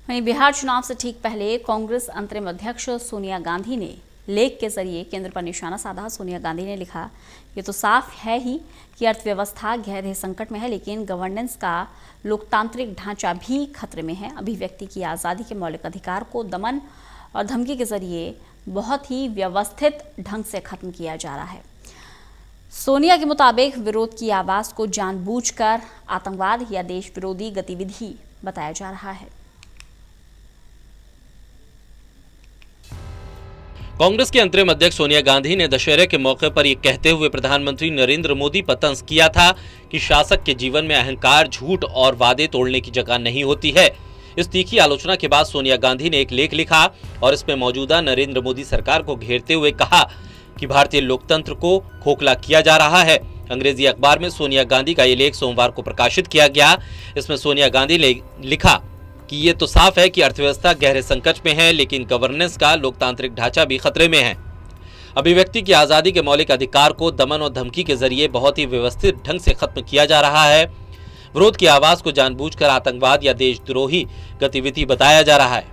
वहीं बिहार चुनाव से ठीक पहले कांग्रेस अंतरिम अध्यक्ष सोनिया गांधी ने लेख के जरिए केंद्र पर निशाना साधा। सोनिया गांधी ने लिखा, ये तो साफ है ही कि अर्थव्यवस्था गहरे संकट में है, लेकिन गवर्नेंस का लोकतांत्रिक ढांचा भी खतरे में है। अभिव्यक्ति की आज़ादी के मौलिक अधिकार को दमन और धमकी के जरिए बहुत ही व्यवस्थित ढंग से खत्म किया जा रहा है। सोनिया के मुताबिक विरोध की आवाज को जानबूझकर आतंकवाद या देश विरोधी गतिविधि बताया जा रहा है। कांग्रेस के अंतरिम अध्यक्ष सोनिया गांधी ने दशहरे के मौके पर यह कहते हुए प्रधानमंत्री नरेंद्र मोदी पर तंज किया था कि शासक के जीवन में अहंकार, झूठ और वादे तोड़ने की जगह नहीं होती है। इस तीखी आलोचना के बाद सोनिया गांधी ने एक लेख लिखा और इसमें मौजूदा नरेंद्र मोदी सरकार को घेरते हुए कहा कि भारतीय लोकतंत्र को खोखला किया जा रहा है। अंग्रेजी अखबार में सोनिया गांधी का ये लेख सोमवार को प्रकाशित किया गया। इसमें सोनिया गांधी ने लिखा कि ये तो साफ है कि अर्थव्यवस्था गहरे संकट में है, लेकिन गवर्नेंस का लोकतांत्रिक ढांचा भी खतरे में है। अभिव्यक्ति की आजादी के मौलिक अधिकार को दमन और धमकी के जरिए बहुत ही व्यवस्थित ढंग से खत्म किया जा रहा है। विरोध की आवाज को जानबूझकर आतंकवाद या देशद्रोही गतिविधि बताया जा रहा है।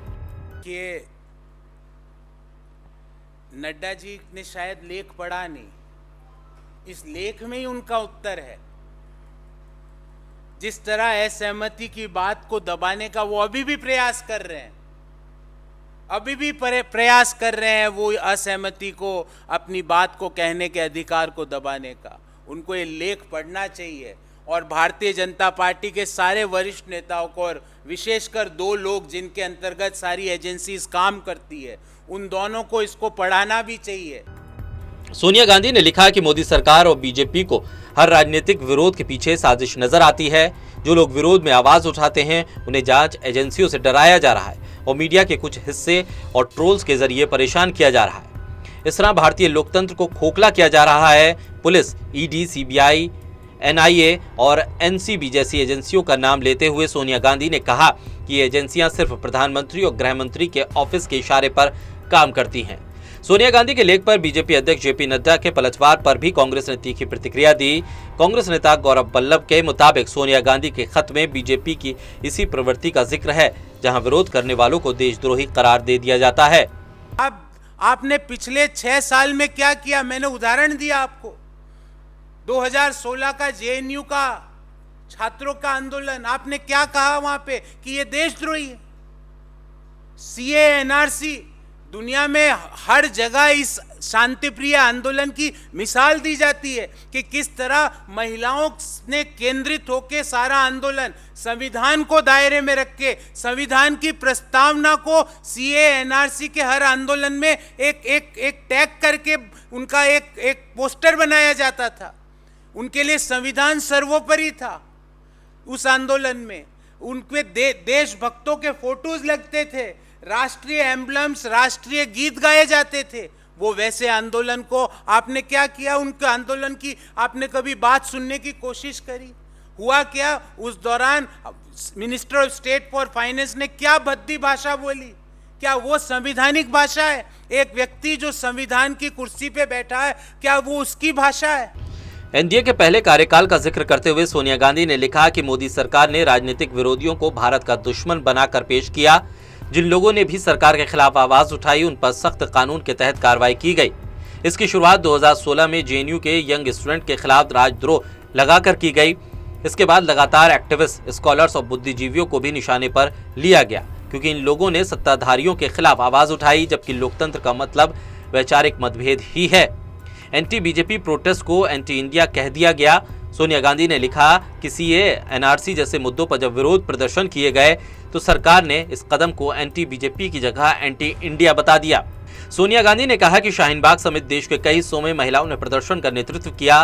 कि नड्डा जी ने शायद लेख पढ़ा नहीं, इस लेख में ही उनका उत्तर है। जिस तरह असहमति की बात को दबाने का वो अभी भी प्रयास कर रहे हैं, अभी भी प्रयास कर रहे हैं वो असहमति को, अपनी बात को कहने के अधिकार को दबाने का। उनको ये लेख पढ़ना चाहिए और भारतीय जनता पार्टी के सारे वरिष्ठ नेताओं को, और विशेषकर दो लोग जिनके अंतर्गत सारी एजेंसीज काम करती है, उन दोनों को इसको पढ़ाना भी चाहिए। सोनिया गांधी ने लिखा कि मोदी सरकार और बीजेपी को हर राजनीतिक विरोध के पीछे साजिश नजर आती है। जो लोग विरोध में आवाज उठाते हैं उन्हें जांच एजेंसियों से डराया जा रहा है और मीडिया के कुछ हिस्से और ट्रोल्स के जरिए परेशान किया जा रहा है। इस तरह भारतीय लोकतंत्र को खोखला किया जा रहा है। पुलिस, ईडी, सीबीआई, एनआईए और एनसीबी जैसी एजेंसियों का नाम लेते हुए सोनिया गांधी ने कहा कि ये एजेंसियां सिर्फ प्रधानमंत्री और गृह मंत्री के ऑफिस के इशारे पर काम करती हैं। सोनिया गांधी के लेख पर बीजेपी अध्यक्ष जेपी नड्डा के पलटवार पर भी कांग्रेस ने तीखी प्रतिक्रिया दी। कांग्रेस नेता गौरव वल्लभ के मुताबिक सोनिया गांधी के खत में बीजेपी की इसी प्रवृत्ति का जिक्र है, जहां विरोध करने वालों को देशद्रोही करार दे दिया जाता है। अब आपने पिछले 6 साल में क्या किया, मैंने उदाहरण दिया आपको। 2016 का जेएनयू का छात्रों का आंदोलन, आपने क्या कहा वहां पे कि ये देशद्रोही है। सीए, एनआरसी, दुनिया में हर जगह इस शांतिप्रिय आंदोलन की मिसाल दी जाती है कि किस तरह महिलाओं ने केंद्रित होकर सारा आंदोलन संविधान को दायरे में रख के, संविधान की प्रस्तावना को सीए, एनआरसी के हर आंदोलन में एक टैग करके उनका एक पोस्टर बनाया जाता था। उनके लिए संविधान सर्वोपरि था। उस आंदोलन में उनके देशभक्तों के फोटोज लगते थे, राष्ट्रीय एम्बलम्स, राष्ट्रीय गीत गाए जाते थे। वो वैसे आंदोलन को आपने क्या किया, उनके आंदोलन की आपने कभी बात सुनने की कोशिश करी? हुआ क्या उस दौरान? Minister of state for finance ने क्या भद्दी भाषा बोली? क्या वो संवैधानिक भाषा है? एक व्यक्ति जो संविधान की कुर्सी पे बैठा है, क्या वो उसकी भाषा है? एनडीए के पहले कार्यकाल का जिक्र करते हुए सोनिया गांधी ने लिखा कि मोदी सरकार ने राजनीतिक विरोधियों को भारत का दुश्मन बनाकर पेश किया। जिन लोगों ने भी सरकार के खिलाफ आवाज उठाई उन पर सख्त कानून के तहत कार्रवाई की गई। इसकी शुरुआत 2016 में जेएनयू के यंग स्टूडेंट के खिलाफ राजद्रोह लगाकर की गई। इसके बाद लगातार एक्टिविस्ट, स्कॉलर्स और बुद्धिजीवियों को भी निशाने पर लिया गया, क्योंकि इन लोगों ने सत्ताधारियों के खिलाफ आवाज उठाई, जबकि लोकतंत्र का मतलब वैचारिक मतभेद ही है। एंटी बीजेपी प्रोटेस्ट को एंटी इंडिया कह दिया गया। सोनिया गांधी ने लिखा कि सीए, एनआरसी जैसे मुद्दों पर जब विरोध प्रदर्शन किए गए तो सरकार ने इस कदम को एंटी बीजेपी की जगह एंटी इंडिया बता दिया। सोनिया गांधी ने कहा कि शाहीन बाग समेत देश के कई हिस्सों में महिलाओं ने प्रदर्शन का नेतृत्व किया।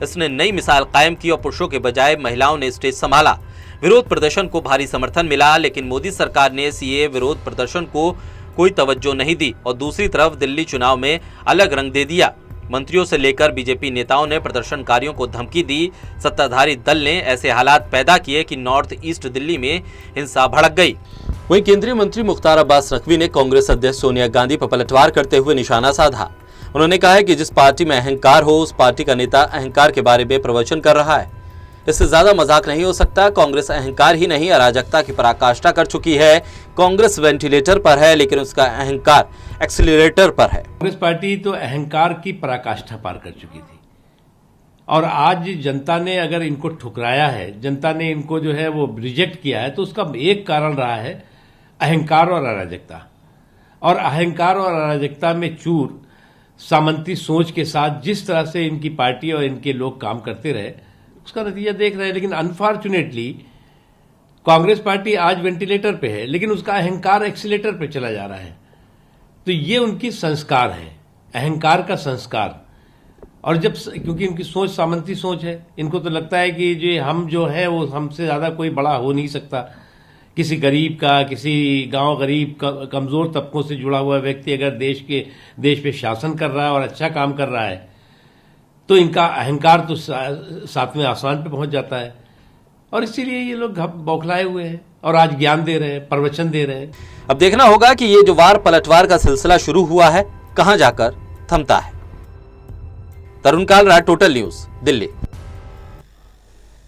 इसने नई मिसाल कायम की और पुरुषों के बजाय महिलाओं ने स्टेज संभाला। विरोध प्रदर्शन को भारी समर्थन मिला, लेकिन मोदी सरकार ने सीए विरोध प्रदर्शन को कोई तवज्जो नहीं दी और दूसरी तरफ दिल्ली चुनाव में अलग रंग दे दिया। मंत्रियों से लेकर बीजेपी नेताओं ने प्रदर्शनकारियों को धमकी दी। सत्ताधारी दल ने ऐसे हालात पैदा किए कि नॉर्थ ईस्ट दिल्ली में हिंसा भड़क गई। वहीं केंद्रीय मंत्री मुख्तार अब्बास नकवी ने कांग्रेस अध्यक्ष सोनिया गांधी पर पलटवार करते हुए निशाना साधा। उन्होंने कहा है कि जिस पार्टी में अहंकार हो, उस पार्टी का नेता अहंकार के बारे में प्रवचन कर रहा है। इससे ज्यादा मजाक नहीं हो सकता। कांग्रेस अहंकार ही नहीं अराजकता की पराकाष्ठा कर चुकी है। कांग्रेस वेंटिलेटर पर है लेकिन उसका अहंकार एक्सीलरेटर पर है। कांग्रेस पार्टी तो अहंकार की पराकाष्ठा पार कर चुकी थी और आज जनता ने अगर इनको ठुकराया है, जनता ने इनको जो है वो रिजेक्ट किया है, तो उसका एक कारण रहा है अहंकार और अराजकता। और अहंकार और अराजकता में चूर सामंती सोच के साथ जिस तरह से इनकी पार्टी और इनके लोग काम करते रहे, उसका नतीजा देख रहे हैं। लेकिन अनफॉर्चुनेटली कांग्रेस पार्टी आज वेंटिलेटर पे है लेकिन उसका अहंकार एक्सीलेटर पे चला जा रहा है। तो ये उनकी संस्कार है, अहंकार का संस्कार। और जब क्योंकि इनकी सोच सामंती सोच है, इनको तो लगता है कि जो हम जो है वो हमसे ज्यादा कोई बड़ा हो नहीं सकता। किसी गरीब का, किसी गांव गरीब कमजोर तबकों से जुड़ा हुआ व्यक्ति अगर देश पे शासन कर रहा है और अच्छा काम कर रहा है तो इनका अहंकार तो सातवें आसमान पे पहुंच जाता है। और इसीलिए ये लोग बौखलाए हुए हैं और आज ज्ञान दे रहे हैं, प्रवचन दे रहे हैं। अब देखना होगा कि ये जो वार पलटवार का सिलसिला शुरू हुआ है कहां जाकर थमता है। तरुण कालरा, टोटल न्यूज, दिल्ली।